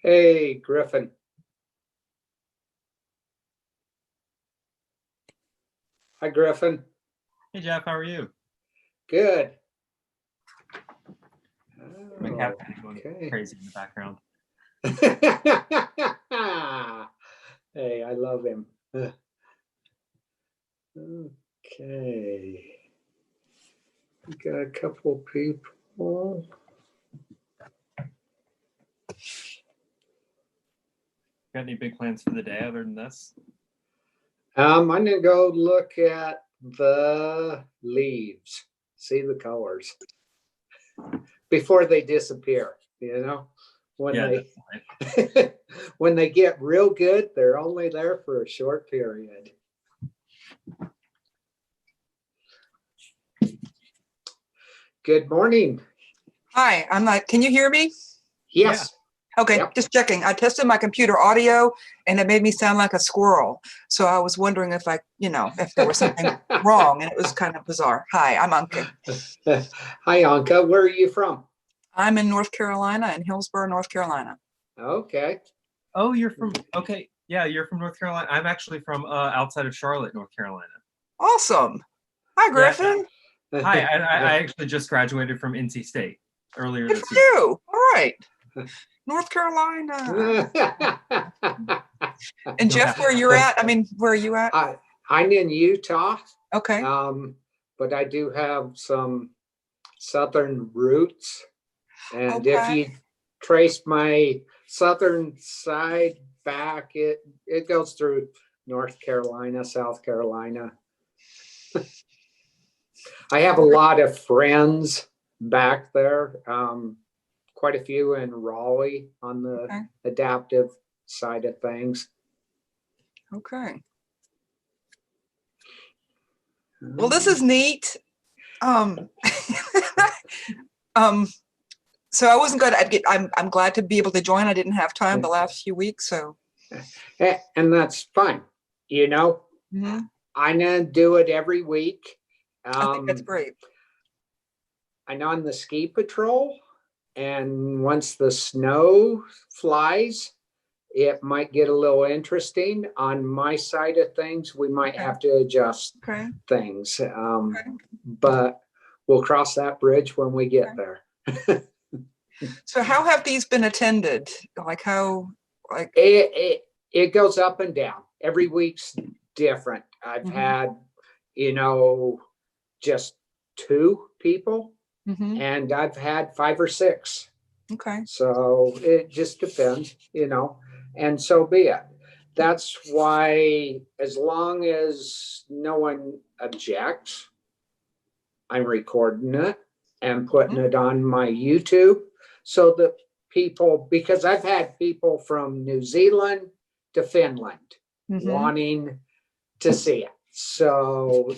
Hey, Griffin. Hi, Griffin. Hey Jeff, how are you? Good. My Oh, cat going okay. crazy in the background. Hey, I love him. Okay. We got a couple people. Got any big plans for the day other than this? I'm gonna go look at the leaves, see the colors before they disappear, when Yeah, they when they get real good, they're only there for a short period. Good morning. Hi, I'm not, can you hear me? Yes. Okay, Yep. just checking. I tested my computer audio and it made me sound like a squirrel. So I was wondering if if there was something wrong, and it was kind of bizarre. Hi, I'm Anka. Hi, Anka. Where are you from? I'm in North Carolina, in Hillsborough, North Carolina. Okay. Oh, you're from, okay. Yeah, you're from North Carolina. I'm actually from outside of Charlotte, North Carolina. Awesome. Hi, Griffin. Yeah. Hi, I actually just graduated from NC State earlier Good this for year. you. All right. North Carolina. And Jeff, where you're at? Where are you at? I'm in Utah. Okay. But I do have some southern roots. And if you trace my southern side back, it goes through North Carolina, South Carolina. I have a lot of friends back there, quite a few in Raleigh on the adaptive side of things. Okay. Well, this is neat. So I wasn't going to I'm glad to be able to join. I didn't have time the last few weeks, so. And that's fine. Mm-hmm. I'm gonna do it every week. I think that's great. I'm on the ski patrol, and once the snow flies, it might get a little interesting. On my side of things, we might have to adjust things. But we'll cross that bridge when we get there. So how have these been attended? It goes up and down. Every week's different. I've had, just 2 people, and I've had 5 or 6. Okay. So it just depends, and so be it. That's why, as long as no one objects, I'm recording it and putting it on my YouTube, so that people, because I've had people from New Zealand to Finland wanting to see it. So,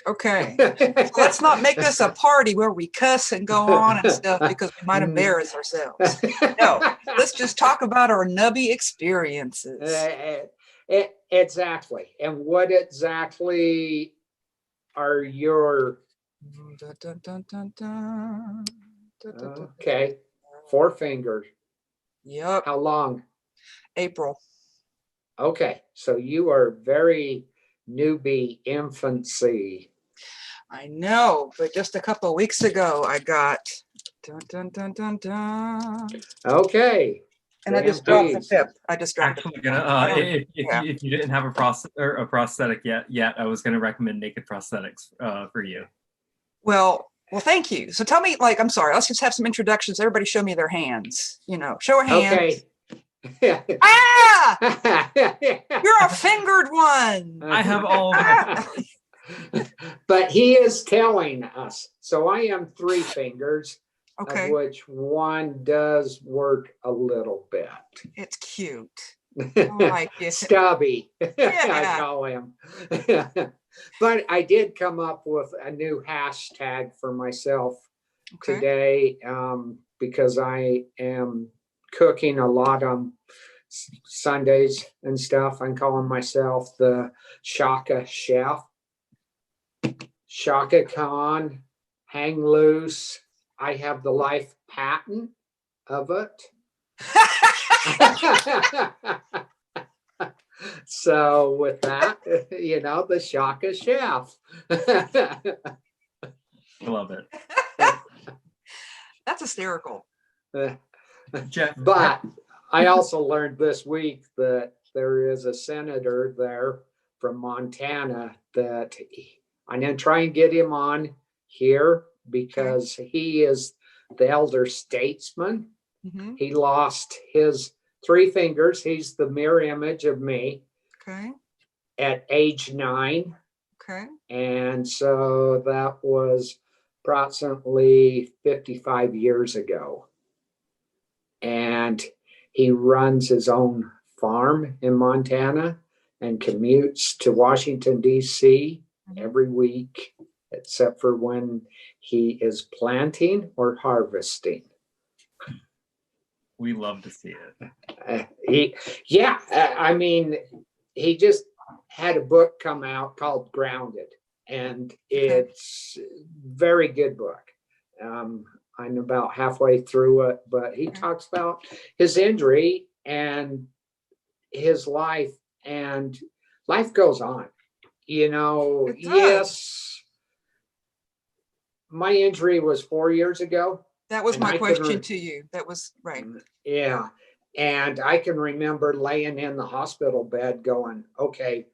Okay. So let's not make this a party where we cuss and go on and stuff, because we might embarrass ourselves. No, let's just talk about our nubby experiences. Exactly. And what exactly are your... Okay. 4 fingers. Yep. How long? April. Okay. So you are very newbie, infancy. I know, but just a couple of weeks ago, I got Okay. And I just dropped the tip. I just dropped Actually, if you didn't have a prosthetic yet, I was gonna recommend Naked Prosthetics for you. Well, thank you. So tell me, I'm sorry, let's just have some introductions. Everybody show me their hands. Show a hand. Okay. Ah! You're a fingered one. I have all of But he is telling us. So I am 3 fingers, of which one does work a little bit. It's cute. I like it. Stubby, Yeah. I call him. But I did come up with a new hashtag for myself today, because I am cooking a lot on Sundays and stuff. I'm calling myself the Shaka Chef. Shaka Khan, hang loose. I have the life patent of it. So with that, the Shaka chef. I love it. That's hysterical. Jeff, But I also learned this week that there is a senator there from Montana that I'm going to try and get him on here because he is the elder statesman. Mm-hmm. He lost his 3 fingers. He's the mirror image of me Okay. at age 9. Okay. And so that was approximately 55 years ago. And he runs his own farm in Montana and commutes to Washington, D.C. every week, except for when he is planting or harvesting. we love to see it. He just had a book come out called Grounded, and it's a very good book. I'm about halfway through it, but he talks about his injury and his life, and life goes on. Yes, my injury was 4 years ago. That was my question to you. That was right. Yeah. And I can remember laying in the hospital bed going, okay,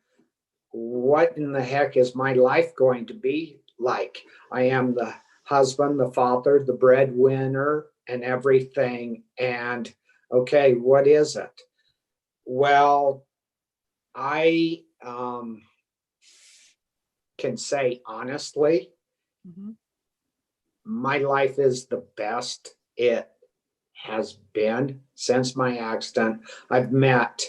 what in the heck is my life going to be like? I am the husband, the father, the breadwinner, and everything. And okay, what is it? Well, I can say honestly, my life is the best it has been since my accident. I've met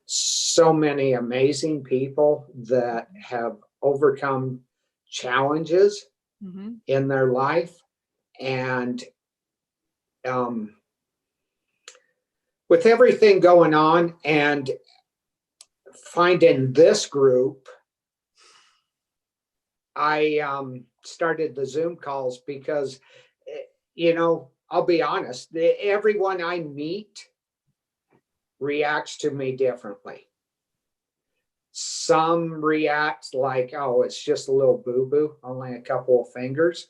so many amazing people that have overcome challenges in their life. And with everything going on and finding this group, I started the Zoom calls because, I'll be honest, everyone I meet reacts to me differently. Some react like, oh, it's just a little boo-boo, only a couple of fingers.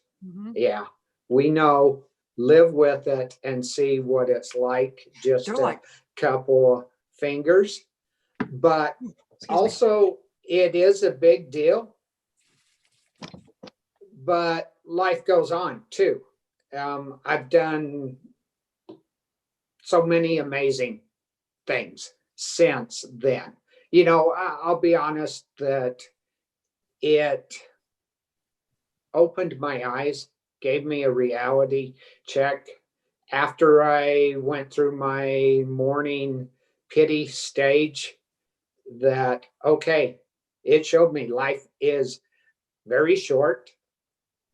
Yeah, we know, live with it and see what it's like, just a couple of fingers. But also, it is a big deal. But life goes on too. I've done so many amazing things since then. I'll be honest that it opened my eyes, gave me a reality check after I went through my morning pity stage that, okay, it showed me life is very short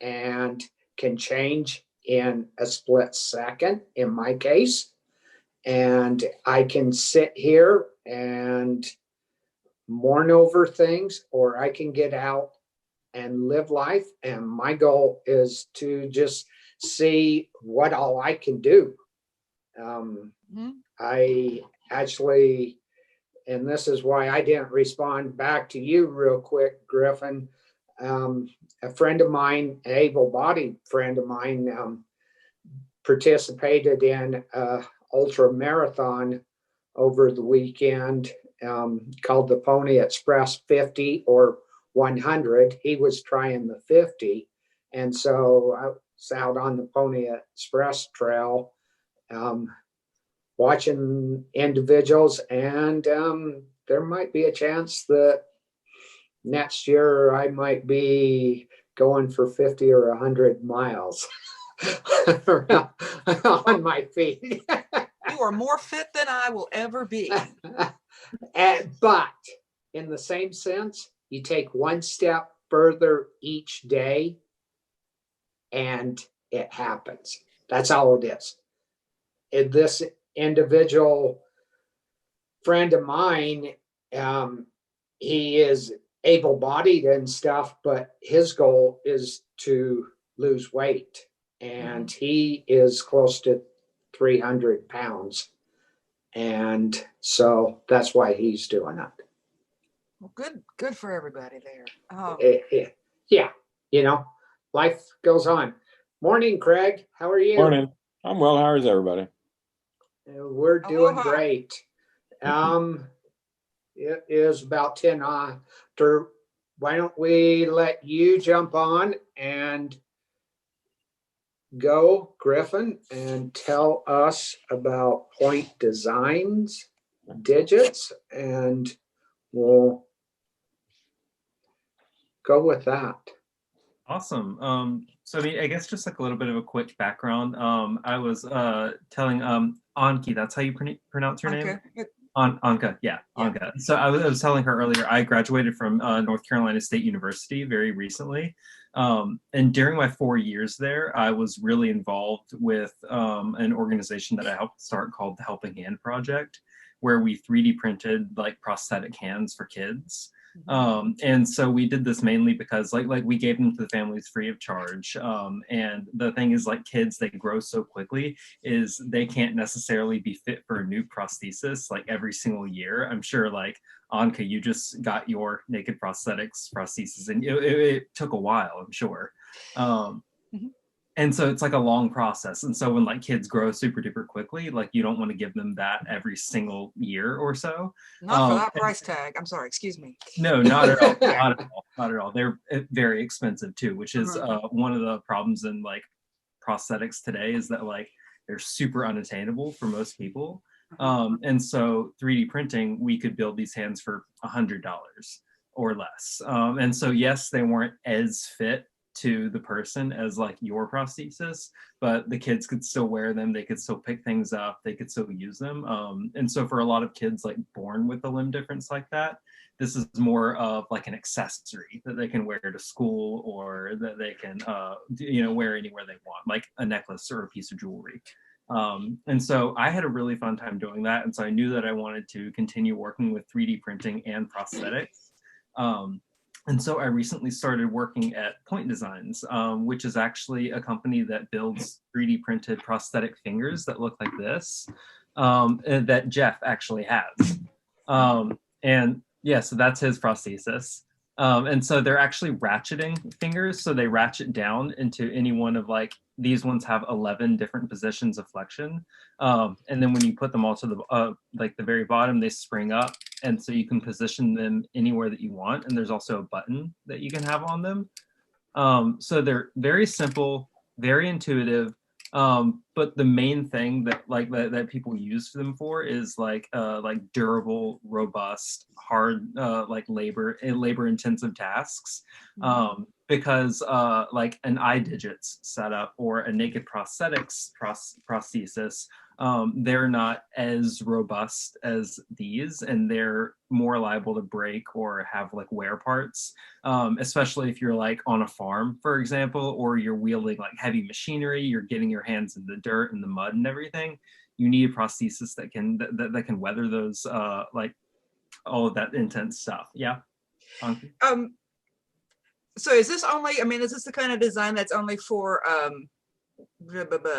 and can change in a split second in my case. And I can sit here and mourn over things, or I can get out and live life. And my goal is to just see what all I can do. I actually, and this is why I didn't respond back to you real quick, Griffin. A friend of mine, an able-bodied friend of mine, participated in a ultra marathon over the weekend called the Pony Express 50 or 100. He was trying the 50. And so I was out on the Pony Express trail watching individuals, and there might be a chance that next year I might be going for 50 or 100 miles on my feet. You are more fit than I will ever be. But in the same sense, you take one step further each day and it happens. That's all it is. This individual friend of mine, he is able-bodied and stuff, but his goal is to lose weight. And he is close to 300 pounds. And so that's why he's doing it. Well, good for everybody there. Yeah, you know, life goes on. Morning, Craig. How are you? Morning. I'm well. How is everybody? We're doing Aloha. great. It is about 10 after. Why don't we let you jump on and go, Griffin, and tell us about Point Designs digits, and we'll go with that. Awesome. So I mean, I guess just like a little bit of a quick background. I was telling Anki, that's how you pronounce her name? Okay. Anka, yeah, Anka. So I was telling her earlier, I graduated from North Carolina State University very recently. And during my 4 years there, I was really involved with an organization that I helped start called the Helping Hand Project, where we 3D printed like prosthetic hands for kids. And so we did this mainly because like we gave them to the families free of charge. And the thing is, like, kids, they grow so quickly, is they can't necessarily be fit for a new prosthesis like every single year. I'm sure, like, Anka, you just got your naked prosthesis, and it took a while, I'm sure. And so it's like a long process. And so when like kids grow super duper quickly, like you don't want to give them that every single year or so. Not for that price tag. I'm sorry, excuse me. No, not at all. Not at all. Not at all. They're very expensive too, which is one of the problems in like prosthetics today, is that like they're super unattainable for most people. And so 3D printing, we could build these hands for $100 or less. And so yes, they weren't as fit to the person as like your prosthesis, but the kids could still wear them, they could still pick things up, they could still use them. And so for a lot of kids like born with a limb difference like that, this is more of like an accessory that they can wear to school, or that they can wear anywhere they want, like a necklace or a piece of jewelry. And so I had a really fun time doing that, and so I knew that I wanted to continue working with 3D printing and prosthetics. And so I recently started working at Point Designs, which is actually a company that builds 3D printed prosthetic fingers that look like this, and that Jeff actually has. And yeah, so that's his prosthesis. And so they're actually ratcheting fingers. So they ratchet down into any one of, like, these ones have 11 different positions of flexion. And then when you put them all to the like the very bottom, they spring up. And so you can position them anywhere that you want. And there's also a button that you can have on them. So they're very simple, very intuitive. But the main thing that people use them for is like durable, robust, hard, like labor intensive tasks. Because like an iDigits setup or a naked prosthesis, they're not as robust as these, and they're more liable to break or have like wear parts, especially if you're like on a farm, for example, or you're wielding like heavy machinery, you're getting your hands in the dirt and the mud and everything. You need a prosthesis that can weather those like all of that intense stuff. Yeah. So is this only, I mean, is this the kind of design that's only for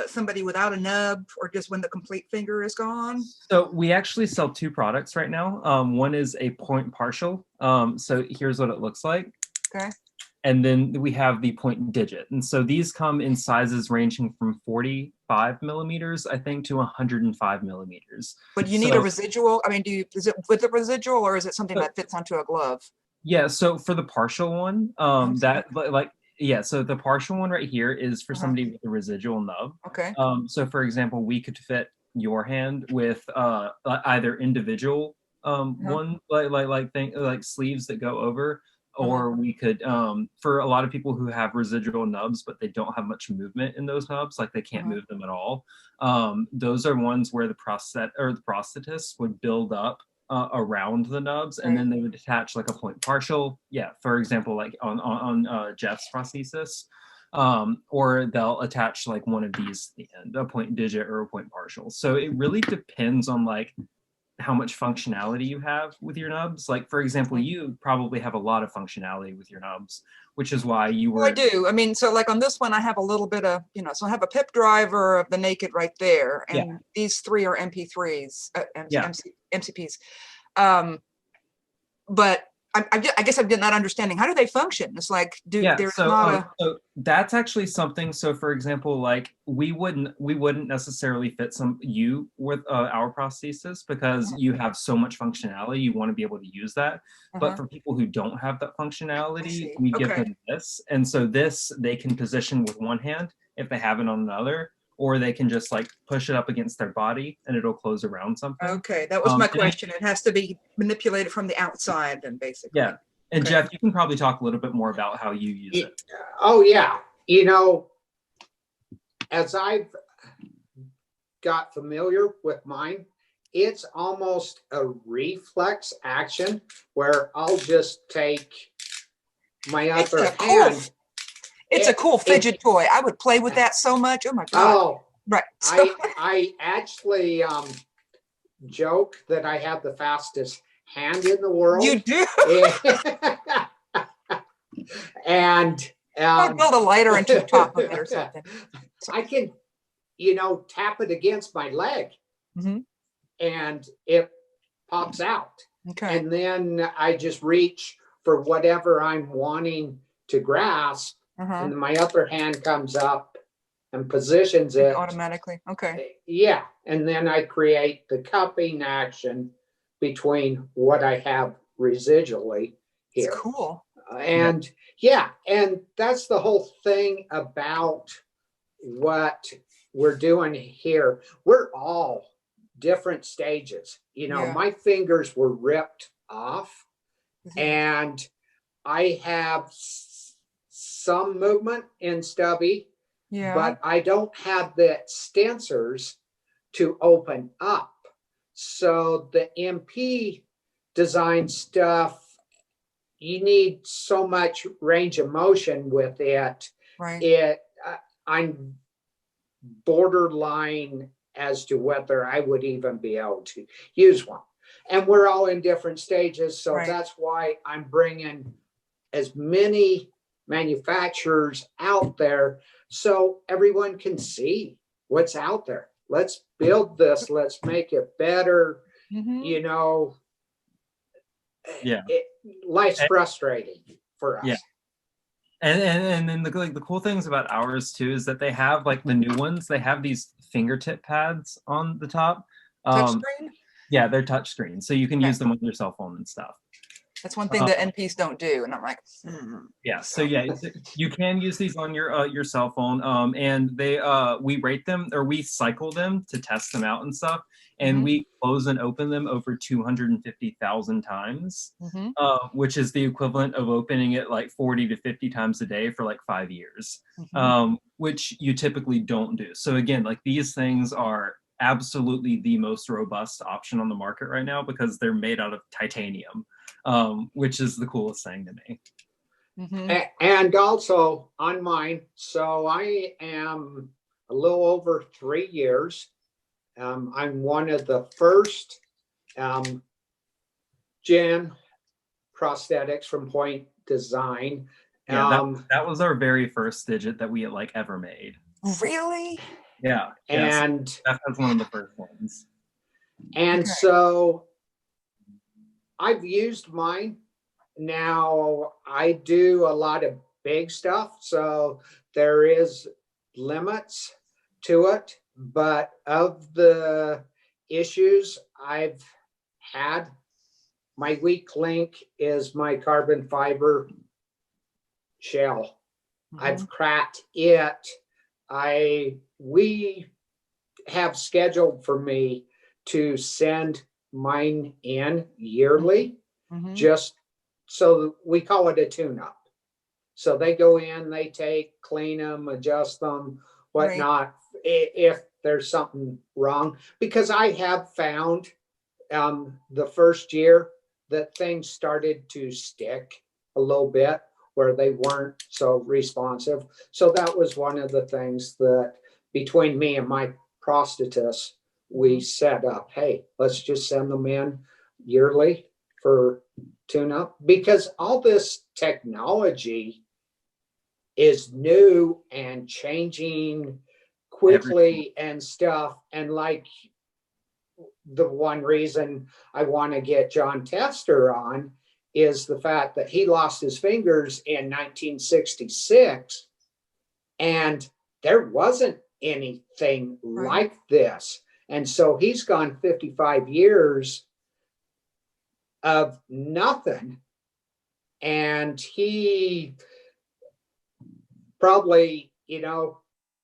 somebody without a nub, or just when the complete finger is gone? So we actually sell two products right now. One is a point partial. So here's what it looks like. Okay. And then we have the point digit. And so these come in sizes ranging from 45 millimeters, I think, to 105 millimeters. But you need a residual? I mean, is it with a residual, or is it something that fits onto a glove? Yeah, so for the partial one, so the partial one right here is for somebody with a residual nub. Okay. So for example, we could fit your hand with either individual one like sleeves that go over, or we could for a lot of people who have residual nubs but they don't have much movement in those nubs, like they can't move them at all. Those are ones where the prosthetist would build up around the nubs, and then they would attach like a point partial. Yeah, for example, like on Jeff's prosthesis, or they'll attach like one of these at the end, a point digit or a point partial. So it really depends on like how much functionality you have with your nubs. Like, for example, you probably have a lot of functionality with your nubs, which is why you Well, I were, do. I mean, so like on this one, I have a little bit of, so I have a pip driver of the Naked right there, Yeah. and these three are MP3s, Yeah. MCPs. But I guess I'm not understanding. How do they function? It's like, there's so, not a. so that's actually something. So for example, like we wouldn't necessarily fit you with our prosthesis because you have so much functionality. You want to be able to use that. But for people who don't have that functionality, we give them this. And so this, they can position with one hand if they have it on another, or they can just like push it up against their body and it'll close around something. Okay, that was my question. It has to be manipulated from the outside then, basically. Yeah. And Jeff, you can probably talk a little bit more about how you use it. Oh yeah. As I've got familiar with mine, it's almost a reflex action where I'll just take my other hand. It's a cool fidget toy. I would play with that so much. Oh my God. Oh, right. I actually joke that I have the fastest hand in the world. You do? And I'll build a lighter and tube top of it or something. I can, tap it against my leg and it pops out. Okay. And then I just reach for whatever I'm wanting to grasp. And then my other hand comes up and positions it automatically. Okay. Yeah. And then I create the cupping action between what I have residually here. It's cool. And and that's the whole thing about what we're doing here. We're all different stages. My fingers were ripped off and I have some movement in stubby, but I don't have the extensors to open up. So the MP design stuff, you need so much range of motion with it. Right. I'm borderline as to whether I would even be able to use one. And we're all in different stages. So that's why I'm bringing as many manufacturers out there so everyone can see what's out there. Let's build this. Let's make it better. Life's frustrating for us. Yeah. And then the cool things about ours too is that they have like the new ones. They have these fingertip pads on the top. Touchscreen? Yeah, they're touchscreen, so you can use them with your cell phone and stuff. That's one thing that NPs don't do, and I'm like, yeah. So you can use these on your cell phone, and they we rate them or we cycle them to test them out and stuff, and we close and open them over 250,000 times, which is the equivalent of opening it like 40 to 50 times a day for like 5 years, which you typically don't do. So again, like these things are absolutely the most robust option on the market right now because they're made out of titanium. Which is the coolest thing to me. And also on mine, so I am a little over 3 years. I'm one of the first gen prosthetics from Point Design. Yeah, that was our very first digit that we like ever made. Really? Yeah. And that's one of the first ones. And so I've used mine. Now I do a lot of big stuff, so there is limits to it. But of the issues I've had, my weak link is my carbon fiber shell. I've cracked it. We have scheduled for me to send mine in yearly, just so we call it a tune-up. So they go in, they clean them, adjust them, whatnot, if there's something wrong. Because I have found the first year that things started to stick a little bit where they weren't so responsive. So that was one of the things that between me and my prosthetist, we set up, hey, let's just send them in yearly for tune-up, because all this technology is new and changing quickly and stuff. And like, the one reason I want to get John Tester on is the fact that he lost his fingers in 1966, and there wasn't anything like this. And so he's gone 55 years of nothing. And he probably,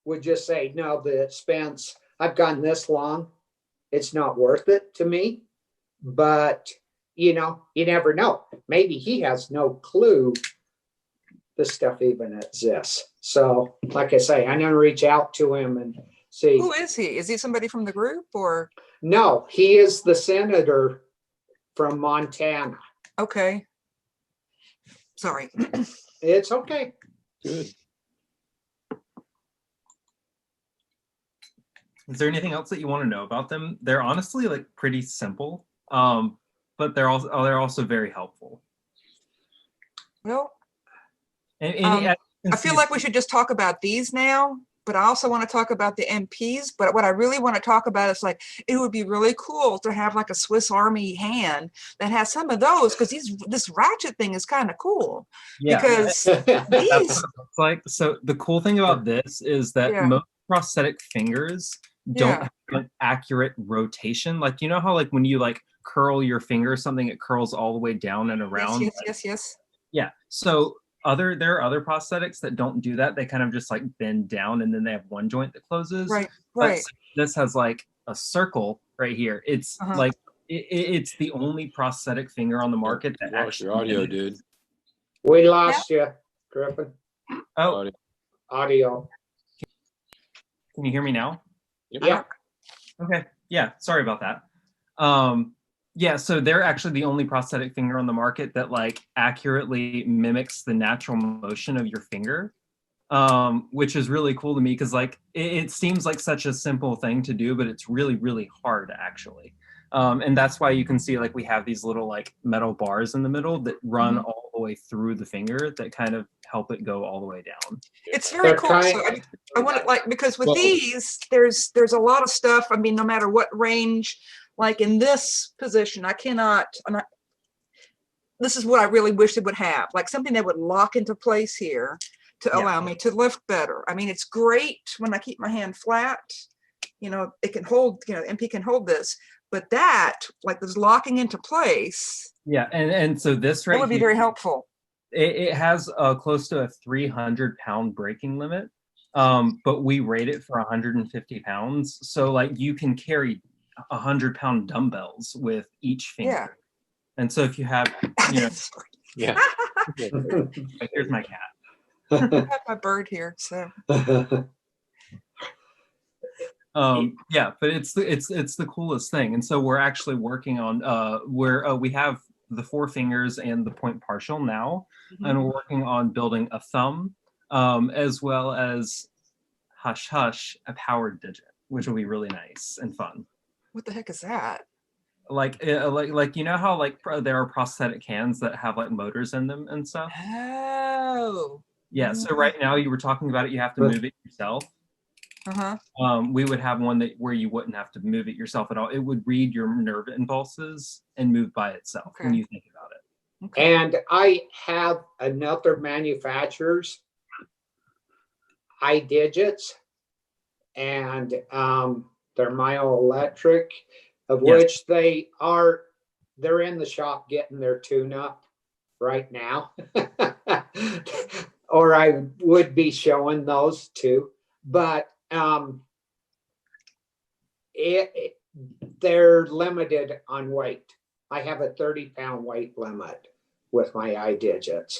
would just say, no, the expense, I've gone this long, it's not worth it to me. But, you never know. Maybe he has no clue this stuff even exists. So, like I say, I'm going to reach out to him and see. Who is he? Is he somebody from the group or? No, he is the senator from Montana. Okay. Sorry. It's okay. Good. Is there anything else that you want to know about them? They're honestly like pretty simple, but they're also very helpful. Well, And I feel like we should just talk about these now, but I also want to talk about the MPs. But what I really want to talk about is like, it would be really cool to have like a Swiss Army hand that has some of those, because this ratchet thing is kind of cool. Yeah. Because That's these, what it looks like. So the cool thing about this is that Yeah. most prosthetic fingers don't have an accurate rotation. Like, you know how like when you like curl your finger or something, it curls all the way down and around. yes. Yeah. So there are other prosthetics that don't do that. They kind of just like bend down and then they have one joint that closes. Right. But this has like a circle right here. It's like it's the only prosthetic finger on the market that Lost actually your audio, dude. We lost you, Griffin. Oh, Audio. can you hear me now? Yeah. Okay. Yeah. Sorry about that. Yeah. So they're actually the only prosthetic finger on the market that like accurately mimics the natural motion of your finger, which is really cool to me because like it seems like such a simple thing to do, but it's really, really hard actually. And that's why you can see like we have these little like metal bars in the middle that run all the way through the finger that kind of help it go all the way down. It's very cool. So I want to like, because with these, there's a lot of stuff. I mean, no matter what range, like in this position, this is what I really wish it would have, like something that would lock into place here to allow me to lift better. I mean, it's great when I keep my hand flat, it can hold, MP can hold this, but that like this locking into place. Yeah. And so this right that would be very helpful. It has close to a 300-pound breaking limit, but we rate it for 150 pounds. So like you can carry 100-pound dumbbells with each finger. Yeah. And so if you have, Yeah. here's my cat. I have my bird here, so. Yeah, but it's the coolest thing. And so we're actually working on we have the 4 fingers and the point partial now, and we're working on building a thumb, as well as hush hush, a powered digit, which will be really nice and fun. What the heck is that? Like you know how like there are prosthetic hands that have like motors in them and stuff. Oh. Yeah. So right now you were talking about it. You have to move it yourself. We would have one where you wouldn't have to move it yourself at all. It would read your nerve impulses and move by itself when you think about it. Okay. And I have another manufacturer's iDigits, and they're myoelectric, of which they're in the shop getting their tune-up right now. Or I would be showing those too. But they're limited on weight. I have a 30-pound weight limit with my iDigits.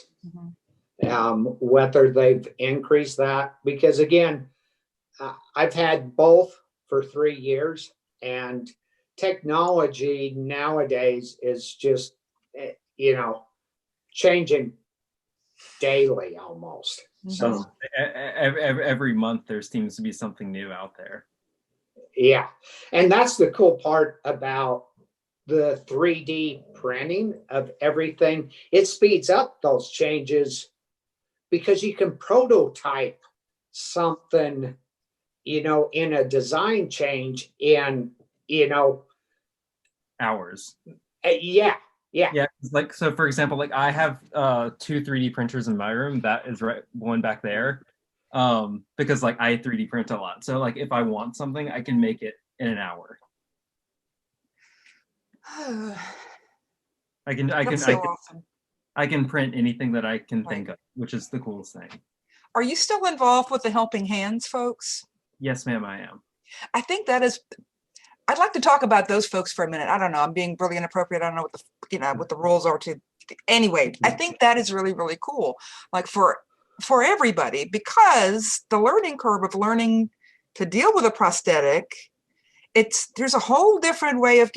Whether they've increased that, because again, I've had both for 3 years, and technology nowadays is just, changing daily almost. So every month there seems to be something new out there. Yeah. And that's the cool part about the 3D printing of everything. It speeds up those changes because you can prototype something, in a design change in, Hours. yeah. Yeah, like so for example, like I have 2 3D printers in my room. That is right one back there. Because like I 3D print a lot. So like if I want something, I can make it in an hour. That's so awesome. I can print anything that I can Right. think of, which is the coolest thing. Are you still involved with the Helping Hands folks? Yes, ma'am, I am. I think that is, I'd like to talk about those folks for a minute. I don't know, I'm being really inappropriate. I don't know what the rules are to, anyway, I think that is really, really cool. Like for everybody, because the learning curve of learning to deal with a prosthetic, there's a whole different way of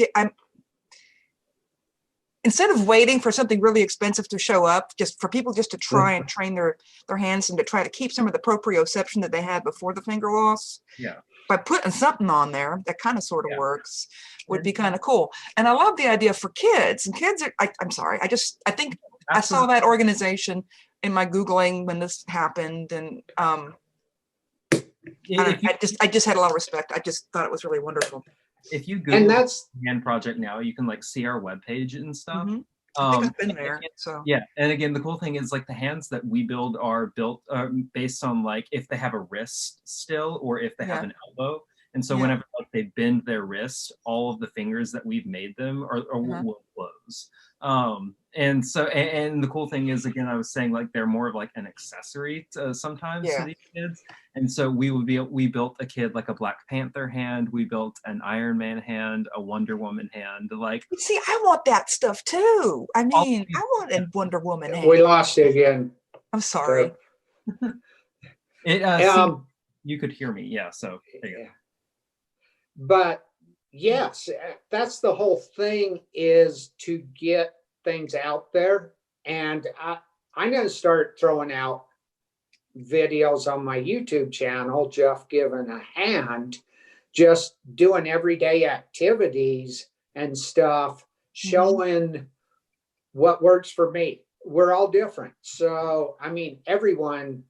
instead of waiting for something really expensive to show up, just for people just to try and train their hands and to try to keep some of the proprioception that they had before the finger loss. Yeah. By putting something on there that kind of sort of works would be kind of cool. And I love the idea for kids, and kids are, I'm sorry, I think I saw that organization in my Googling when this happened. And I just had a lot of respect. I just thought it was really wonderful. If you Google hand project now, you can like see our webpage and stuff. I think I've been there. So yeah, and again, the cool thing is like the hands that we build are built based on like if they have a wrist still or if they have an elbow. And so whenever like, they bend their wrist, all of the fingers that we've made them will close. And so and the cool thing is, again, I was saying like they're more of like an accessory sometimes to these kids. And so we built a kid like a Black Panther hand, we built an Iron Man hand, a Wonder Woman hand. Like, see, I want that stuff too. I mean, I want a Wonder Woman hand. We lost it again. I'm sorry. You could hear me, yeah. So there you go. But yes, that's the whole thing, is to get things out there. And I'm going to start throwing out videos on my YouTube channel, Jeff Giving a Hand, just doing everyday activities and stuff, showing what works for me. We're all different. So, I mean, everyone's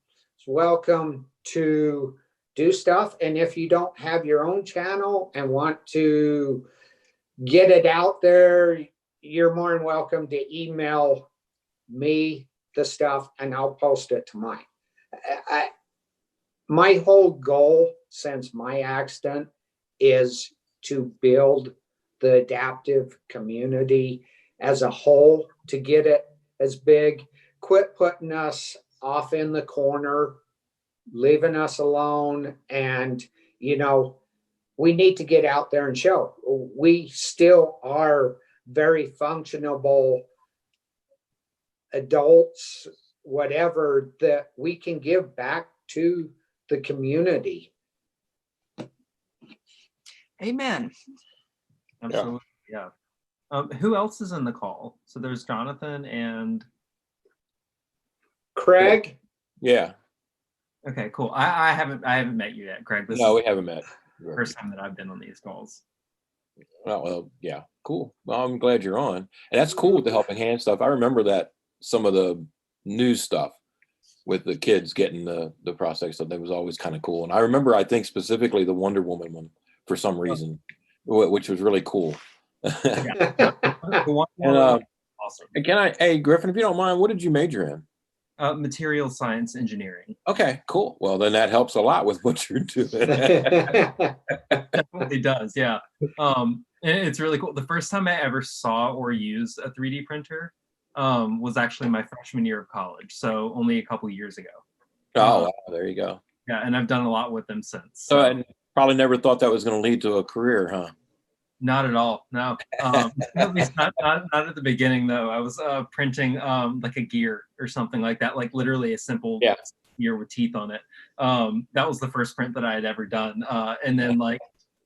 welcome to do stuff. And if you don't have your own channel and want to get it out there, you're more than welcome to email me the stuff and I'll post it to mine. My whole goal since my accident is to build the adaptive community as a whole, to get it as big, quit putting us off in the corner, leaving us alone. And, we need to get out there and show we still are very functionable adults, whatever, that we can give back to the community. Amen. Absolutely. Yeah. Who else is in the call? So there's Jonathan and Craig. Yeah. Okay, cool. I haven't met you yet, Craig. This No, is we haven't met. the first time that I've been on these calls. Oh, well, yeah, cool. Well, I'm glad you're on. And that's cool with the Helping Hand stuff. I remember that some of the news stuff with the kids getting the prosthetic stuff, that was always kind of cool. And I remember, I think specifically the Wonder Woman one for some reason, which was really cool. Yeah. And, awesome. Hey, Griffin, if you don't mind, what did you major in? Material science engineering. Okay, cool. Well, then that helps a lot with what you're doing. Definitely does, yeah. It's really cool. The first time I ever saw or used a 3D printer was actually my freshman year of college, so only a couple years ago. Oh, wow, there you go. Yeah, and I've done a lot with them since. So I probably never thought that was going to lead to a career, huh? Not at all. No, at least not at the beginning though. I was printing like a gear or something like that, like literally a simple gear with teeth on it. That was the first print that I had ever done, and then like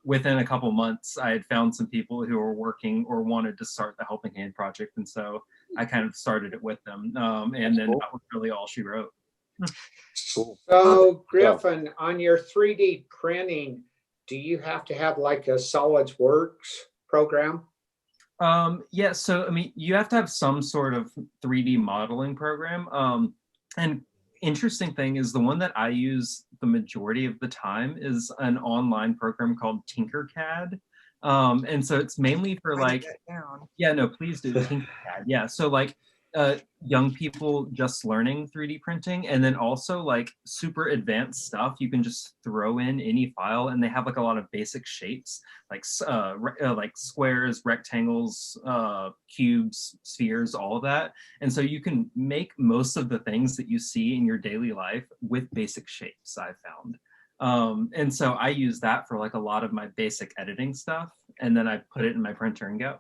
within a couple months, I had found some people who were working or wanted to start the Helping Hand project, and so I kind of started it with them. And then that was really all she wrote. Cool. So Griffin, on your 3D printing, do you have to have like a SolidWorks program? Yeah, so I mean, you have to have some sort of 3D modeling program. And interesting thing is the one that I use the majority of the time is an online program called Tinkercad. And so it's mainly for Writing like, that down. yeah, no, please do Tinkercad. Yeah, so like young people just learning 3D printing, and then also like super advanced stuff. You can just throw in any file, and they have like a lot of basic shapes, like squares, rectangles, cubes, spheres, all of that. And so you can make most of the things that you see in your daily life with basic shapes, I've found. And so I use that for like a lot of my basic editing stuff, and then I put it in my printer and go.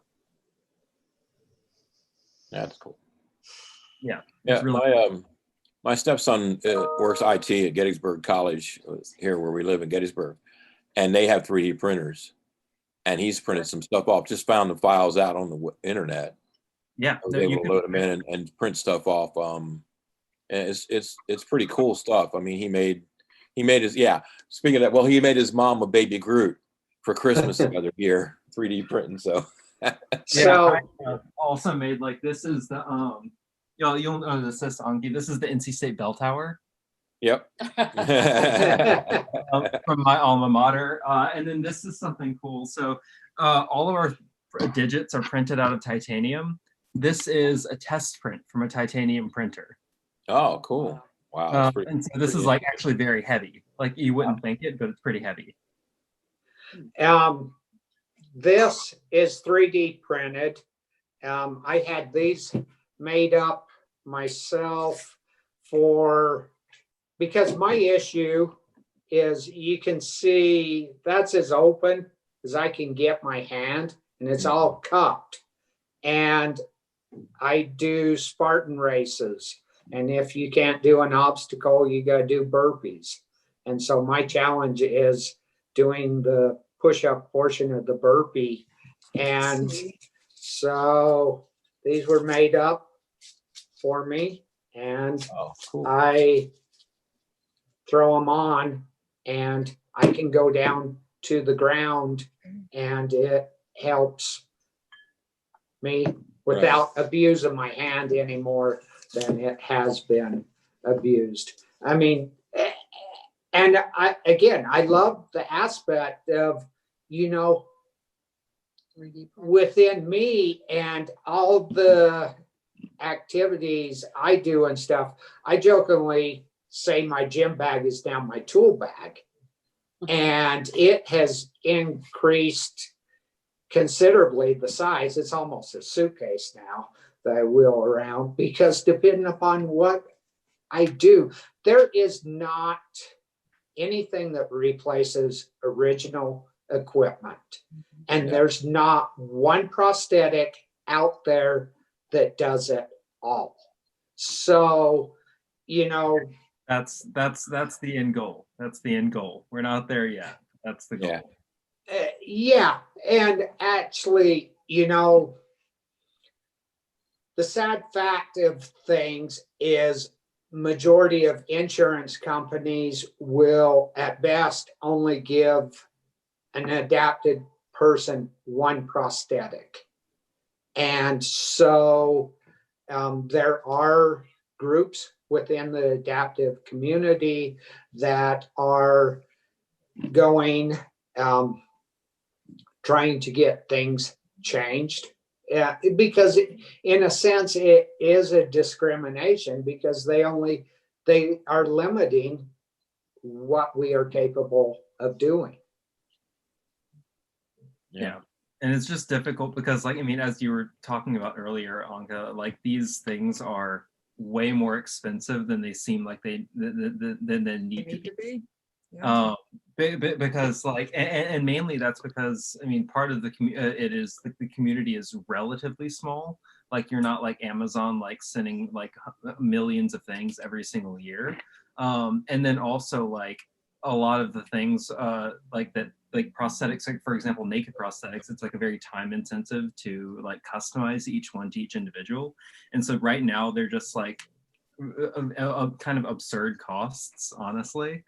That's cool. Yeah. Yeah, Really my stepson works IT at Gettysburg College here where we live in Gettysburg, and they have 3D printers, and he's printed some stuff off. Just found the files out on the internet. Yeah, I was no, able to load them in and print stuff off. And it's pretty cool stuff. I mean, he made his, yeah. Speaking of that, well, he made his mom a baby Groot for Christmas the other year, 3D printing. So So, I also made like this is the you'll know this is Anki. This is the NC State bell tower. yep. From my alma mater, and then this is something cool. So all of our digits are printed out of titanium. This is a test print from a titanium printer. Oh, cool. Wow. That's pretty, And so this is like actually very heavy. Like you wouldn't think it, but it's pretty heavy. this is 3D printed. I had these made up myself because my issue is you can see that's as open as I can get my hand, and it's all cupped. And I do Spartan races. And if you can't do an obstacle, you got to do burpees. And so my challenge is doing the push-up portion of the burpee. And so these were made up for me, and oh, cool. I throw them on, and I can go down to the ground, and it helps me without abusing my hand any more than it has been abused. I mean, and I love the aspect of, within me and all the activities I do and stuff, I jokingly say my gym bag is now my tool bag. And it has increased considerably the size. It's almost a suitcase now that I wheel around, because depending upon what I do, there is not anything that replaces original equipment. And there's not one prosthetic out there that does it all. So, that's the end goal. That's the end goal. We're not there yet. That's the goal. Yeah. And actually, the sad fact of things is majority of insurance companies will at best only give an adapted person one prosthetic. And so there are groups within the adaptive community that are going, trying to get things changed. Because in a sense, it is a discrimination, because they are limiting what we are capable of doing. Yeah. And it's just difficult because, like, I mean, as you were talking about earlier, Anka, like these things are way more expensive than they seem like they need to be. Yeah. Because like, and mainly that's because, I mean, part of the community is relatively small. Like you're not like Amazon, like sending like millions of things every single year. And then also like a lot of the things like that, like prosthetics, like for example, naked prosthetics, it's like a very time intensive to like customize each one to each individual. And so right now they're just like kind of absurd costs, honestly.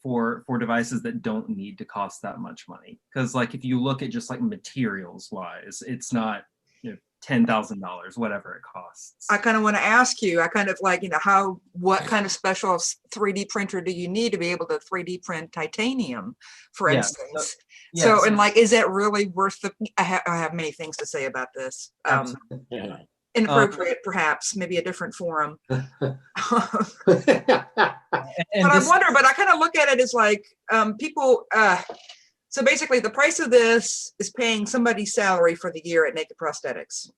for devices that don't need to cost that much money. Because like if you look at just like materials wise, it's not, you know, $10,000, whatever it costs. I kind of want to ask you, I kind of like, you know, what kind of special 3D printer do you need to be able to 3D print titanium, for Yeah, instance? yeah, So, so- and like, is that really worth the, I have many things to say about this. Absolutely. Yeah. Inappropriate, perhaps, maybe a different forum. And But I this, wonder, but I kind of look at it as like people, so basically the price of this is paying somebody's salary for the year at Naked Prosthetics.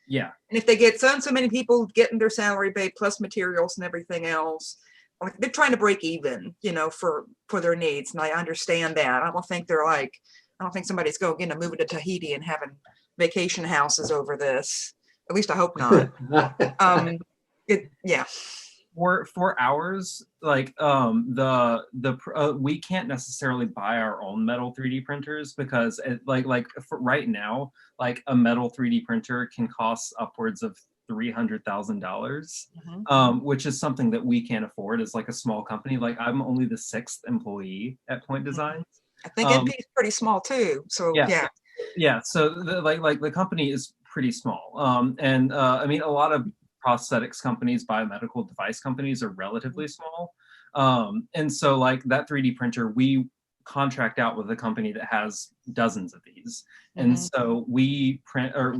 yeah, And if they get so many people getting their salary paid plus materials and everything else, like they're trying to break even, you know, for their needs. And I understand that. I don't think they're like, I don't think somebody's going, you know, moving to Tahiti and having vacation houses over this. At least I hope not. Yeah. for ours, like we can't necessarily buy our own metal 3D printers because like for right now, like a metal 3D printer can cost upwards of $300,000, which is something that we can't afford as like a small company. Like I'm only the 6th employee at Point Designs. I think NP is pretty small too. So yeah. So like the company is pretty small. I mean, a lot of prosthetics companies, biomedical device companies are relatively small. And so like that 3D printer, we contract out with a company that has dozens of these. And so we print, or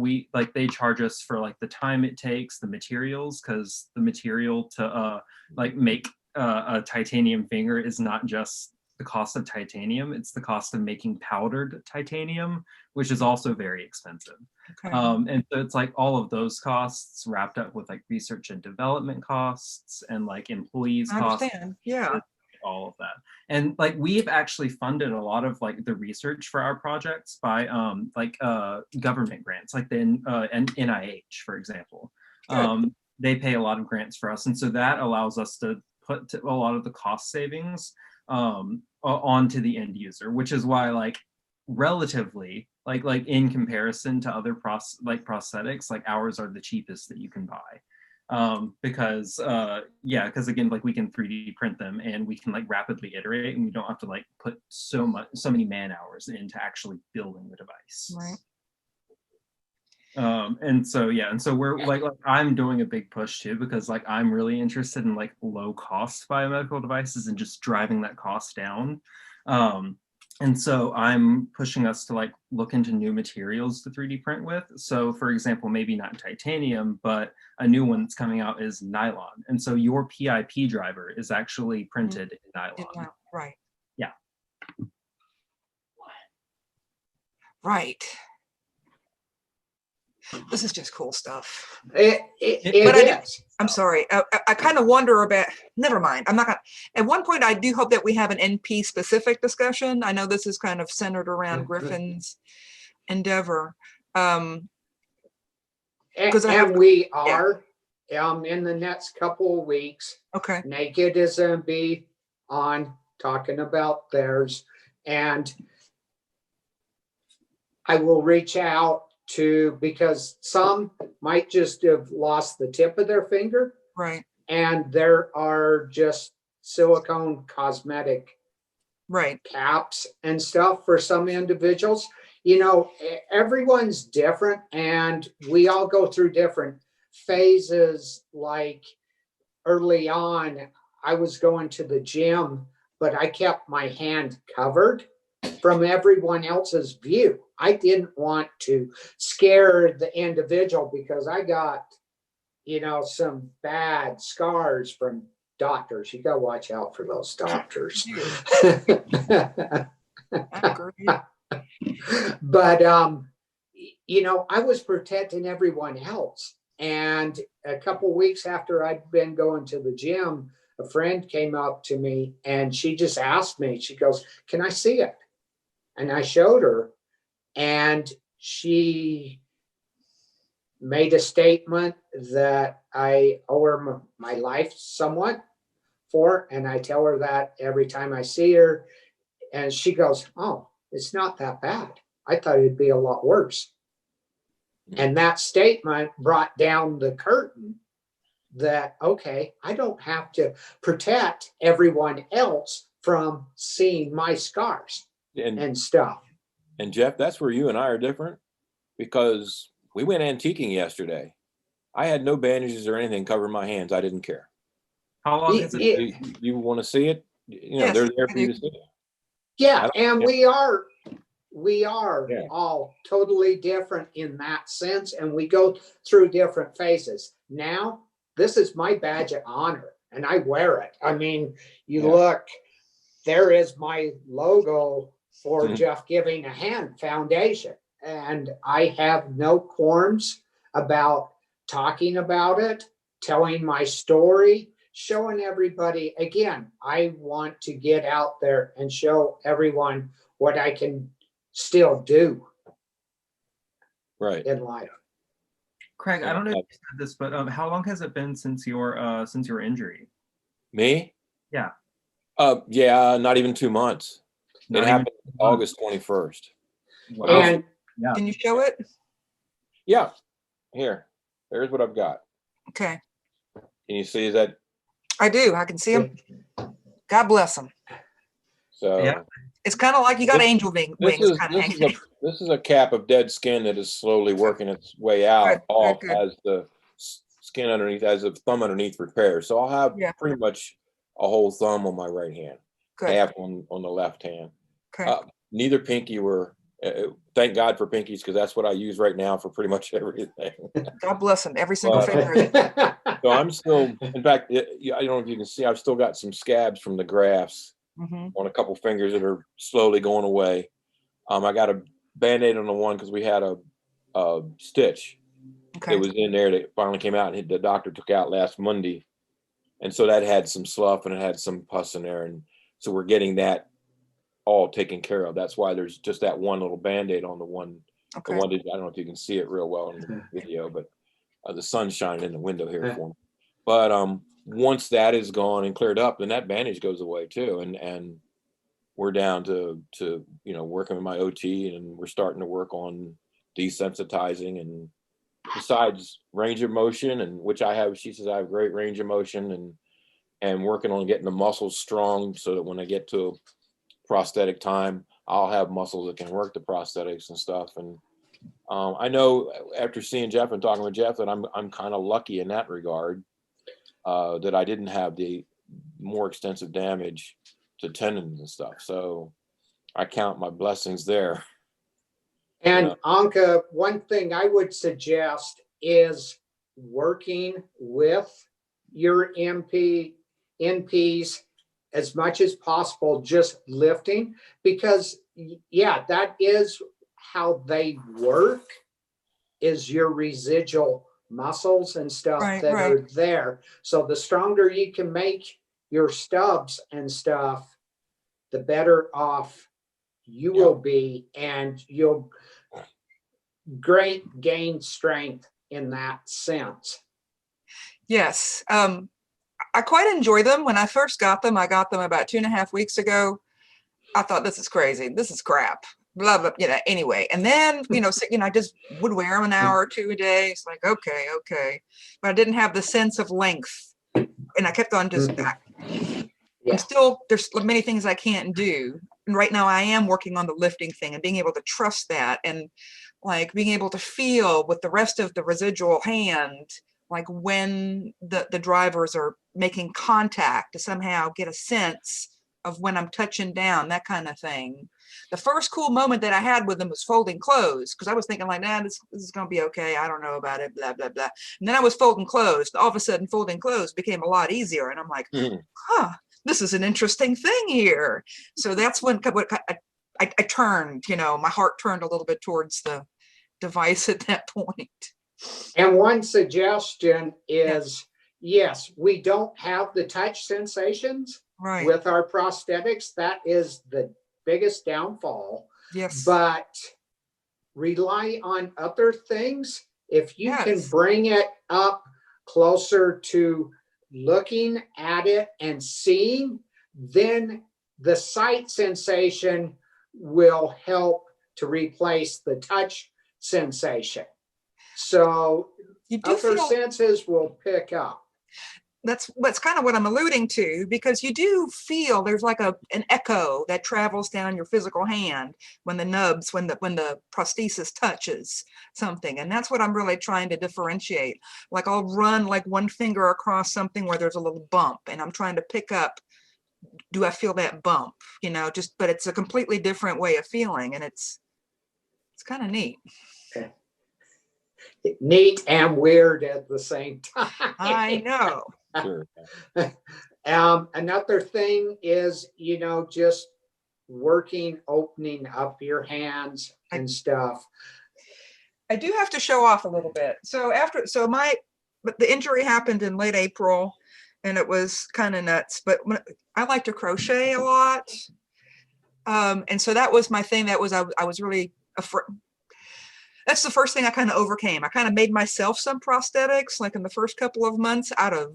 they charge us for like the time it takes, the materials, because the material to like make a titanium finger is not just the cost of titanium, it's the cost of making powdered titanium, which is also very expensive. Okay. And so it's like all of those costs wrapped up with like research and development costs and like employees costs. I understand. Yeah. All of that. And like we've actually funded a lot of like the research for our projects by government grants, like the NIH, for example. They pay a lot of grants for us. And so that allows us to put a lot of the cost savings onto the end user, which is why like relatively like in comparison to other prosthetics, like ours are the cheapest that you can buy. Because again, like we can 3D print them and we can like rapidly iterate and we don't have to like put so many man hours into actually building the device. Right. And so we're like I'm doing a big push too, because like I'm really interested in like low cost biomedical devices and just driving that cost down. And so I'm pushing us to like look into new materials to 3D print with. So for example, maybe not titanium, but a new one that's coming out is nylon. And so your PIP driver is actually printed in nylon. Right. Yeah. Right. This is just cool stuff. I'm sorry. I kind of wonder about, never mind. I'm not going to, at one point I do hope that we have an NP specific discussion. I know this is kind of centered around Griffin's endeavor. And in the next couple of weeks. Okay. Naked is going to be on talking about theirs. And I will reach out because some might just have lost the tip of their finger. Right. And there are just silicone cosmetic caps and stuff for some individuals. You know, everyone's different and we all go through different phases. Like early on, I was going to the gym, but I kept my hand covered from everyone else's view. I didn't want to scare the individual because I got, some bad scars from doctors. You got to watch out for those doctors. But, I was protecting everyone else. And a couple weeks after I'd been going to the gym, a friend came up to me and she just asked me, she goes, "Can I see it?" And I showed her, and she made a statement that I owe her my life somewhat for. And I tell her that every time I see her. And she goes, "Oh, it's not that bad. I thought it'd be a lot worse." And that statement brought down the curtain that, okay, I don't have to protect everyone else from seeing my scars and stuff. And Jeff, that's where you and I are different, because we went antiquing yesterday. I had no bandages or anything covering my hands. I didn't care. How long has it? You want to see it? You know, Yes, they're there I for you do. to see it. Yeah, and we are Yeah. all totally different in that sense, and we go through different phases. Now, this is my badge of honor, and I wear it. I mean, you Yeah. look, there is my logo for Mhm. Jeff Giving a Hand Foundation, and I have no qualms about talking about it, telling my story, showing everybody. Again, I want to get out there and show everyone what I can still do Right. in life. Craig, I don't know if you said this, but how long has it been since your injury? Me? Yeah. Yeah, not even 2 months. Not It even happened August 21st. Wow. And Yeah. Can you show it? Yeah. Here. There's what I've got. Okay. Can you see that? I do. I can see them. God bless them. So Yeah. It's kind of like you got This- angel wings kind of hanging. this is a cap of dead skin that is slowly working its way out off good. as the skin underneath, as the thumb underneath repairs. So I'll have Yeah. pretty much a whole thumb on my right hand, Good. half on the left hand. Okay. Neither pinky were. Thank God for pinkies, because that's what I use right now for pretty much everything. God bless them. Every single But- finger. So I'm still, in fact, I don't know if you can see, I've still got some scabs from the grafts hmm on a couple fingers that are slowly going away. I got a Band-Aid on the one because we had a stitch Okay. that was in there that finally came out, and the doctor took out last Monday. And so that had some slough and it had some pus in there. And so we're getting that all taken care of. That's why there's just that one little Band-Aid on the one. Okay. The one that, I don't know if you can see it real well in the video, but the sun's shining in the window here for me. But once that is gone and cleared up, then that bandage goes away too. And we're down to working with my OT, and we're starting to work on desensitizing, and besides range of motion, and which I have, she says I have great range of motion, and working on getting the muscles strong so that when I get to prosthetic time, I'll have muscles that can work the prosthetics and stuff. And I know after seeing Jeff and talking with Jeff that I'm kind of lucky in that regard, that I didn't have the more extensive damage to tendons and stuff. So I count my blessings there. And Anka, one thing I would suggest is working with your NPs as much as possible, just lifting, because yeah, that is how they work, is your residual muscles and stuff Right, that right. are there. So the stronger you can make your stubs and stuff, the better off you will be, and you'll gain strength in that sense. Yes. I quite enjoy them. When I first got them, I got them about 2.5 weeks ago. I thought, this is crazy. This is crap. Blah, blah, anyway. And then, I just would wear them an hour or two a day. It's like, okay. But I didn't have the sense of length. And I kept on just, Yeah. I'm still, there's many things I can't do. And right now I am working on the lifting thing and being able to trust that, and like being able to feel with the rest of the residual hand, like when the drivers are making contact, to somehow get a sense of when I'm touching down, that kind of thing. The first cool moment that I had with them was folding clothes, because I was thinking like, this is going to be okay. I don't know about it, blah, blah, blah. And then I was folding clothes. All of a sudden, folding clothes became a lot easier. And I'm like, this is an interesting thing here. So that's when I turned, my heart turned a little bit towards the device at that point. And one suggestion is, yes, we don't have the touch sensations Right. with our prosthetics. That is the biggest downfall. Yes. But rely on other things. If you can Yes. bring it up closer to looking at it and seeing, then the sight sensation will help to replace the touch sensation. So You do other feel, senses will pick up. That's kind of what I'm alluding to, because you do feel there's like an echo that travels down your physical hand when the nubs, when the prosthesis touches something. And that's what I'm really trying to differentiate. Like I'll run like one finger across something where there's a little bump, and I'm trying to pick up, do I feel that bump? You know, just, but it's a completely different way of feeling, and it's kind of neat. Neat and weird at the same time. I know. Sure. Another thing is, just working, opening up your hands and stuff. I do have to show off a little bit. But the injury happened in late April, and it was kind of nuts, but I like to crochet a lot. And so that was my thing. I was really afraid. That's the first thing I kind of overcame. I kind of made myself some prosthetics, like in the first couple of months, out of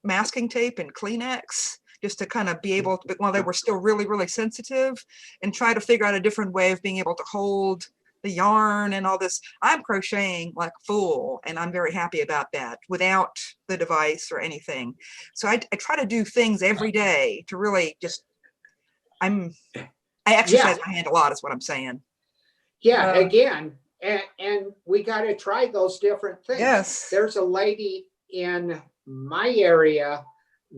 masking tape and Kleenex, just to kind of be able to, while they were still really, really sensitive, and try to figure out a different way of being able to hold the yarn and all this. I'm crocheting like a fool, and I'm very happy about that without the device or anything. So I try to do things every day to really just, I exercise my hand a lot is what I'm saying. Yeah, again, and we got to try those different things. Yes. There's a lady in my area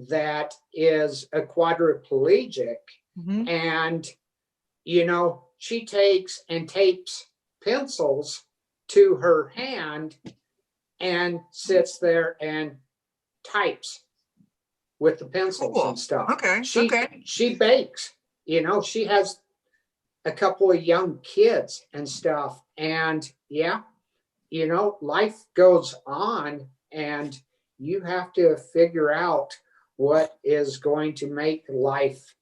that is a quadriplegic, Mm-hmm. and she takes and tapes pencils to her hand and sits there and types with the pencils and stuff. Okay. She bakes. She has a couple of young kids and stuff, and life goes on, and you have to figure out what is going to make life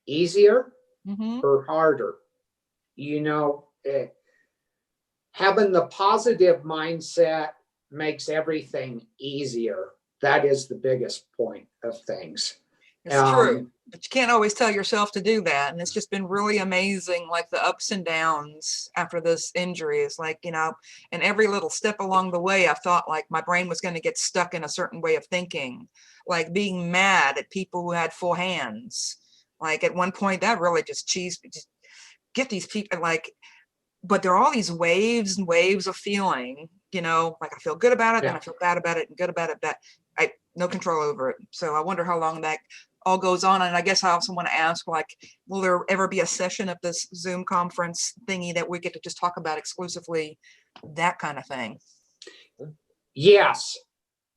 easier Mm-hmm. or harder. Having the positive mindset makes everything easier. That is the biggest point of things. It's true, but you can't always tell yourself to do that. And it's just been really amazing, like the ups and downs after this injury is like, and every little step along the way, I thought like my brain was going to get stuck in a certain way of thinking, like being mad at people who had full hands. Like at one point that really just get these people like, but there are all these waves and waves of feeling, like I feel good about it, then I feel bad about it and good about it, that I no control over it. So I wonder how long that all goes on. And I guess I also want to ask, like, will there ever be a session of this Zoom conference thingy that we get to just talk about exclusively that kind of thing? Yes.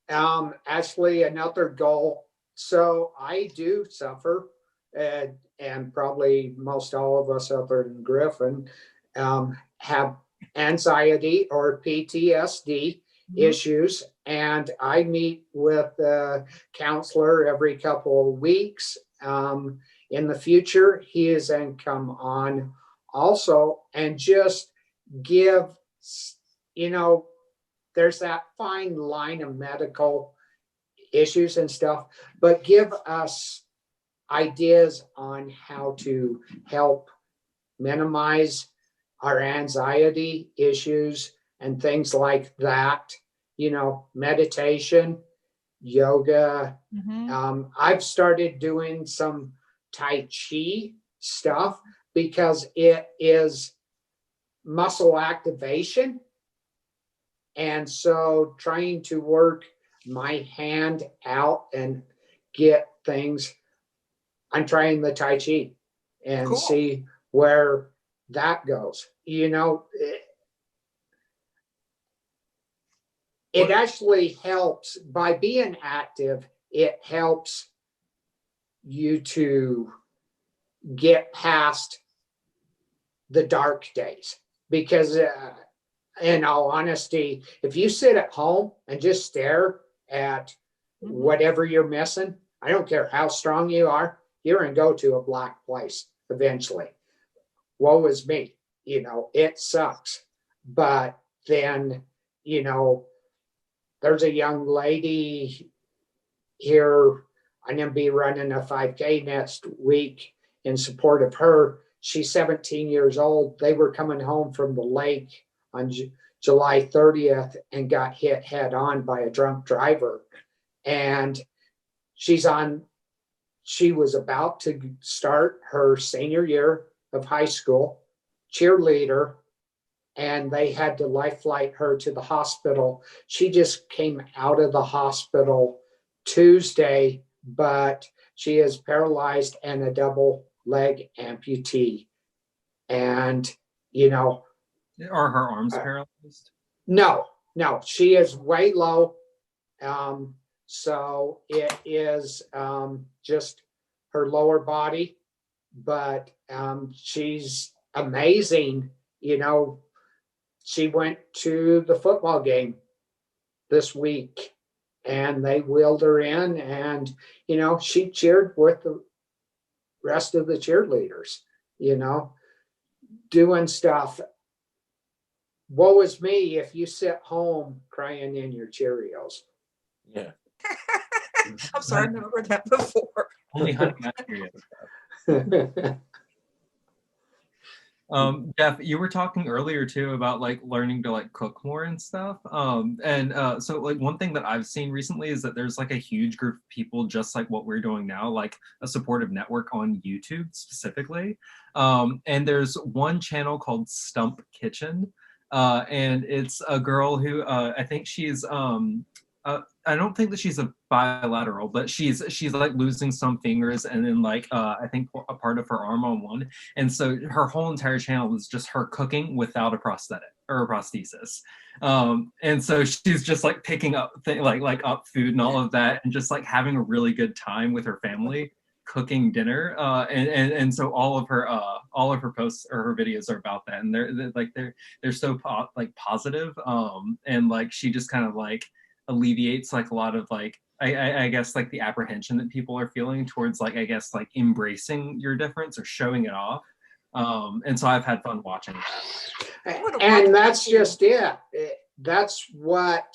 Actually, another goal. So I do suffer, and probably most all of us other than Griffin have anxiety or PTSD issues, and I meet with a counselor every couple of weeks. In the future, he is going to come on also and just give, there's that fine line of medical issues and stuff, but give us ideas on how to help minimize our anxiety issues and things like that. Meditation, yoga. I've started doing some Tai Chi stuff because it is muscle activation. And so trying to work my hand out and get things, I'm trying the Tai Chi and see where that goes. It actually helps by being active. It helps you to get past the dark days, because in all honesty, if you sit at home and just stare at whatever you're missing, I don't care how strong you are, you're going to go to a black place eventually. Woe is me. It sucks. But then, there's a young lady here. I'm going to be running a 5K next week in support of her. She's 17 years old. They were coming home from the lake on July 30th and got hit head on by a drunk driver. And she was about to start her senior year of high school, cheerleader, and they had to life flight her to the hospital. She just came out of the hospital Tuesday, but she is paralyzed and a double leg amputee. And, you know, Are her arms paralyzed? no, she is way low. So it is just her lower body, but she's amazing. You know, she went to the football game this week and they wheeled her in, and, you know, she cheered with the rest of the cheerleaders, you know, doing stuff. Woe is me if you sit home crying in your Cheerios. Yeah. I'm sorry, I've never heard that before. Only Honey Nut Cheerios. Jeff, you were talking earlier too about like learning to like cook more and stuff. So like one thing that I've seen recently is that there's like a huge group of people just like what we're doing now, like a supportive network on YouTube specifically. And there's one channel called Stump Kitchen. And it's a girl who I think she's I don't think that she's a bilateral, but she's like losing some fingers and then like I think a part of her arm on one. And so her whole entire channel is just her cooking without a prosthetic or a prosthesis. And so she's just like picking up like up food and all of that and just like having a really good time with her family cooking dinner. And so all of her posts or her videos are about that, and they're so positive. And like she just kind of like alleviates like a lot of like I guess like the apprehension that people are feeling towards like I guess like embracing your difference or showing it off. And so I've had fun watching that. And that's just it. That's what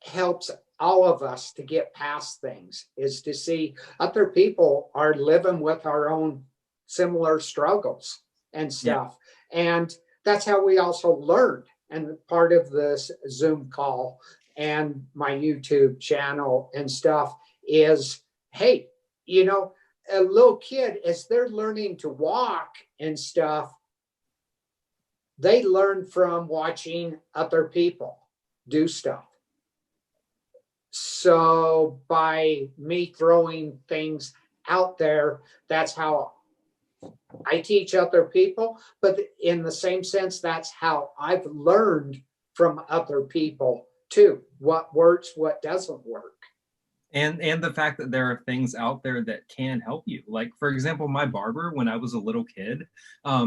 helps all of us to get past things, is to see other people are living with our own similar struggles and stuff. Yeah. And that's how we also learned. And part of this Zoom call and my YouTube channel and stuff is, hey, you know, a little kid, as they're learning to walk and stuff, they learn from watching other people do stuff. So by me throwing things out there, that's how I teach other people, but in the same sense, that's how I've learned from other people too. What works, what doesn't work. And the fact that there are things out there that can help you. Like, for example, my barber, when I was a little kid,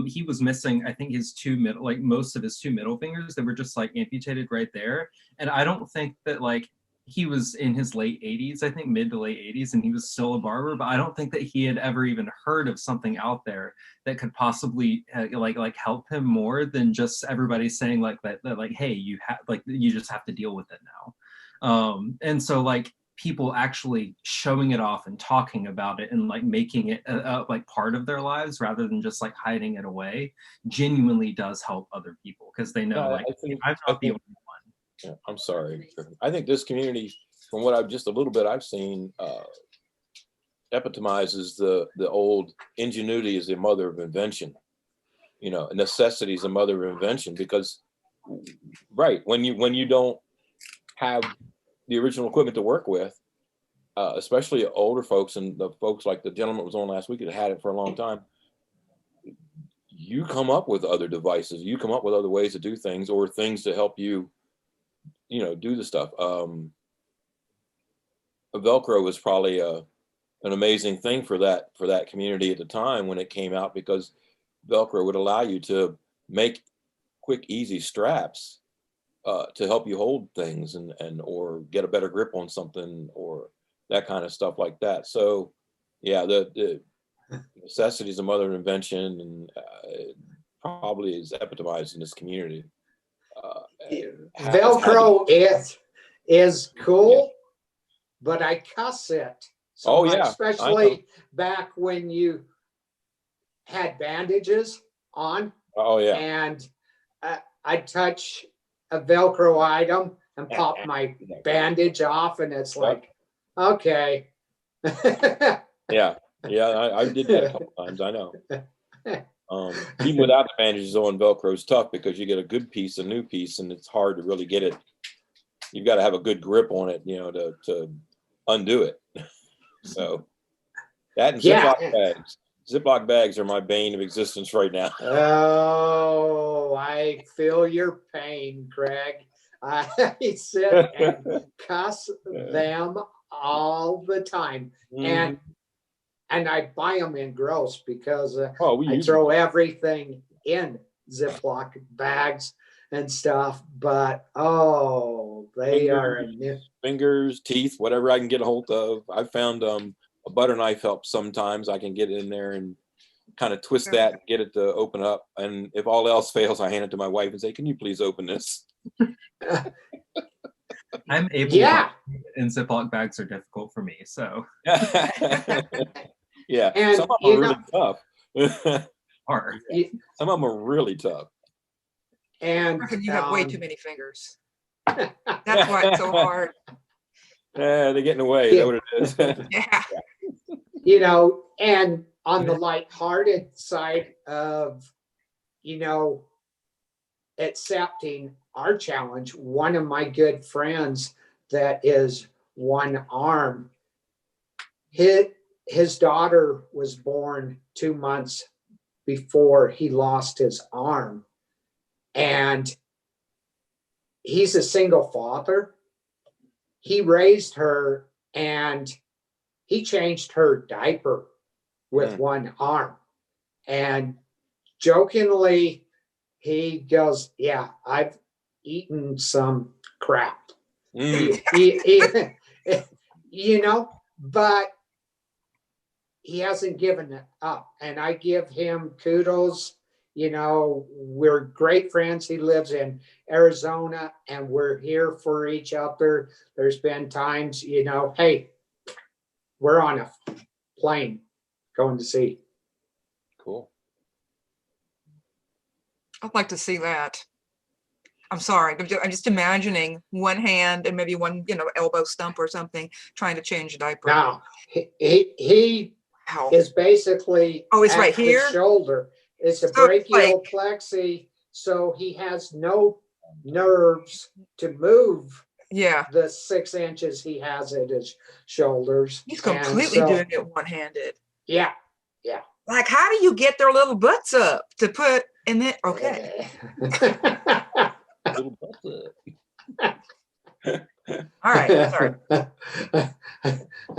he was missing, I think most of his two middle fingers that were just like amputated right there. And I don't think that like, he was in his late 80s, I think mid to late 80s, and he was still a barber, but I don't think that he had ever even heard of something out there that could possibly like help him more than just everybody saying like that like, hey, you just have to deal with it now. And so like people actually showing it off and talking about it and like making it like part of their lives rather than just like hiding it away genuinely does help other people, because they know I'm not the only one. Yeah, I'm sorry. I think this community, from what I've seen, epitomizes the old ingenuity is the mother of invention. You know, necessity is the mother of invention, because, right, when you don't have the original equipment to work with, especially older folks and the folks like the gentleman that was on last week that had it for a long time, you come up with other devices, you come up with other ways to do things, or things to help you, you know, do the stuff. Velcro was probably an amazing thing for that community at the time when it came out, because Velcro would allow you to make quick, easy straps to help you hold things and or get a better grip on something or that kind of stuff like that. So yeah, the necessity is the mother of invention, and probably is epitomized in this community. Velcro is cool, yeah, but I cuss it. So yeah, especially back when you had bandages on Oh yeah. And I touch a Velcro item and pop my bandage off, and it's like, okay. Yeah. I did that a couple times. I know. Even without the bandages on, Velcro is tough because you get a good piece, a new piece, and it's hard to really get it. You've got to have a good grip on it, to undo it. So that and Ziploc bags. Ziploc bags are my bane of existence right now. Oh, I feel your pain, Craig. I sit and cuss them all the time. And I buy them in gross because I throw everything in Ziploc bags and stuff. But they are fingers, teeth, whatever I can get a hold of. I found a butter knife helps sometimes. I can get in there and kind of twist that and get it to open up. And if all else fails, I hand it to my wife and say, "Can you please open this?" I'm able to, and Ziploc bags are difficult for me. So yeah, and some of them are really tough. Some of them are really tough. And you have way too many fingers. That's why it's so hard. They're getting away. Is that what it is? Yeah. And on the lighthearted side of, accepting our challenge, one of my good friends that is one arm, his daughter was born 2 months before he lost his arm. And he's a single father. He raised her and he changed her diaper with one arm. And jokingly, he goes, "Yeah, I've eaten some crap." But he hasn't given it up. And I give him kudos. We're great friends. He lives in Arizona and we're here for each other. There's been times, hey, we're on a plane going to sea. Cool. I'd like to see that. I'm sorry. I'm just imagining one hand and maybe one, elbow stump or something trying to change a diaper. Now, he is basically it's right here. Shoulder. It's a brachial plexus, so he has no nerves to move. Yeah. The 6 inches he has at his shoulders. He's completely doing it one-handed. Yeah. Like, how do you get their little butts up to put in it? Okay. Little butts up. All right. Sorry.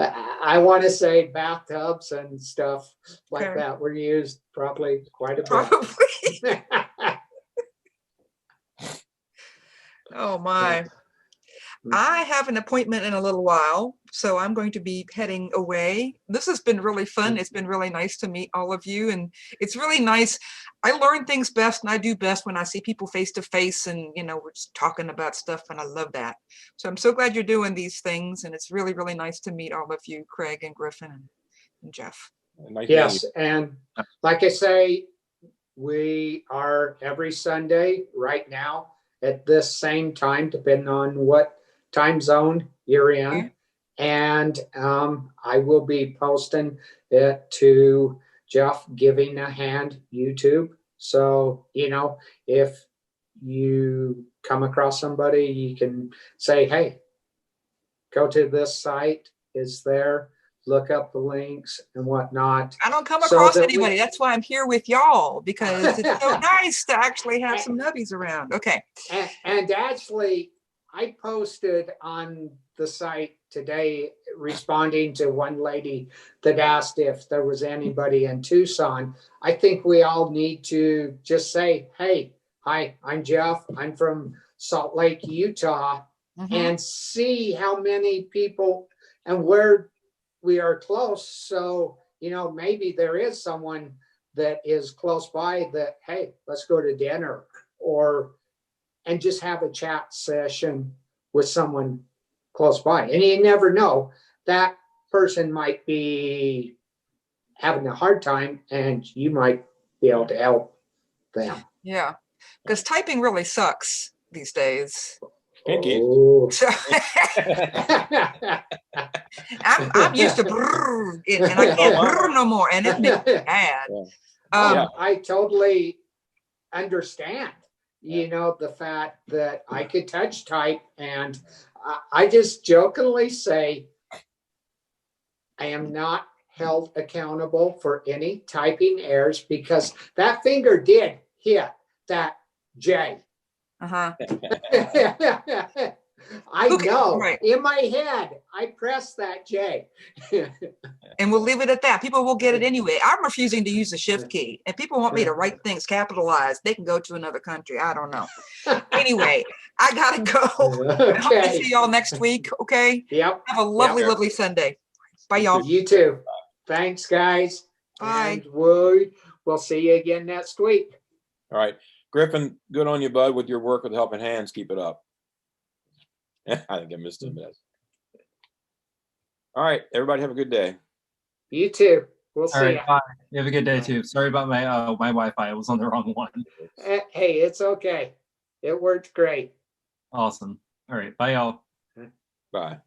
I want to say bathtubs and stuff like that were used probably quite a bit. Probably. Oh my. I have an appointment in a little while, so I'm going to be heading away. This has been really fun. It's been really nice to meet all of you, and it's really nice. I learn things best and I do best when I see people face to face and, we're just talking about stuff, and I love that. So I'm so glad you're doing these things, and it's really, really nice to meet all of you, Craig and Griffin and Jeff. Yes, and like I say, we are every Sunday right now at this same time, depending on what time zone you're in. And I will be posting it to Jeffgivingahand YouTube. So, if you come across somebody, you can say, hey, go to this site. It's there. Look up the links and whatnot. I don't come across anybody. That's why I'm here with y'all, because it's so nice to actually have some nubbies around. Okay. And actually, I posted on the site today responding to one lady that asked if there was anybody in Tucson. I think we all need to just say, hey, hi, I'm Jeff. I'm from Salt Lake, Utah, and see how many people and where we are close. So, maybe there is someone that is close by that, hey, let's go to dinner and just have a chat session with someone close by. And you never know, that person might be having a hard time and you might be able to help them. Yeah, because typing really sucks these days. Pinky. Oh. So I'm used to brrr, and I can't brrr no more, and it makes me mad. Yeah. I totally understand, you know, the fact that I could touch type, and I just jokingly say, I am not held accountable for any typing errors because that finger did hit that J. Uh-huh. I Okay, know right. in my head, I pressed that J. And we'll leave it at that. People will get it anyway. I'm refusing to use the shift key. And people want me to write things capitalized. They can go to another country. I don't know. Anyway, I gotta go. I hope to see y'all next week. Okay. Yep. Have a lovely, Yep. lovely Sunday. Bye, y'all. You too. Thanks, guys. Bye. And we'll see you again next week. All right. Griffin, good on you, bud, with your work with Helping Hands. Keep it up. I think I missed a miss. All right. Everybody have a good day. You too. We'll All see right, you. bye. You have a good day too. Sorry about my my Wi-Fi. I was on the wrong one. Hey, it's okay. It worked great. Awesome. All right, bye y'all. Bye.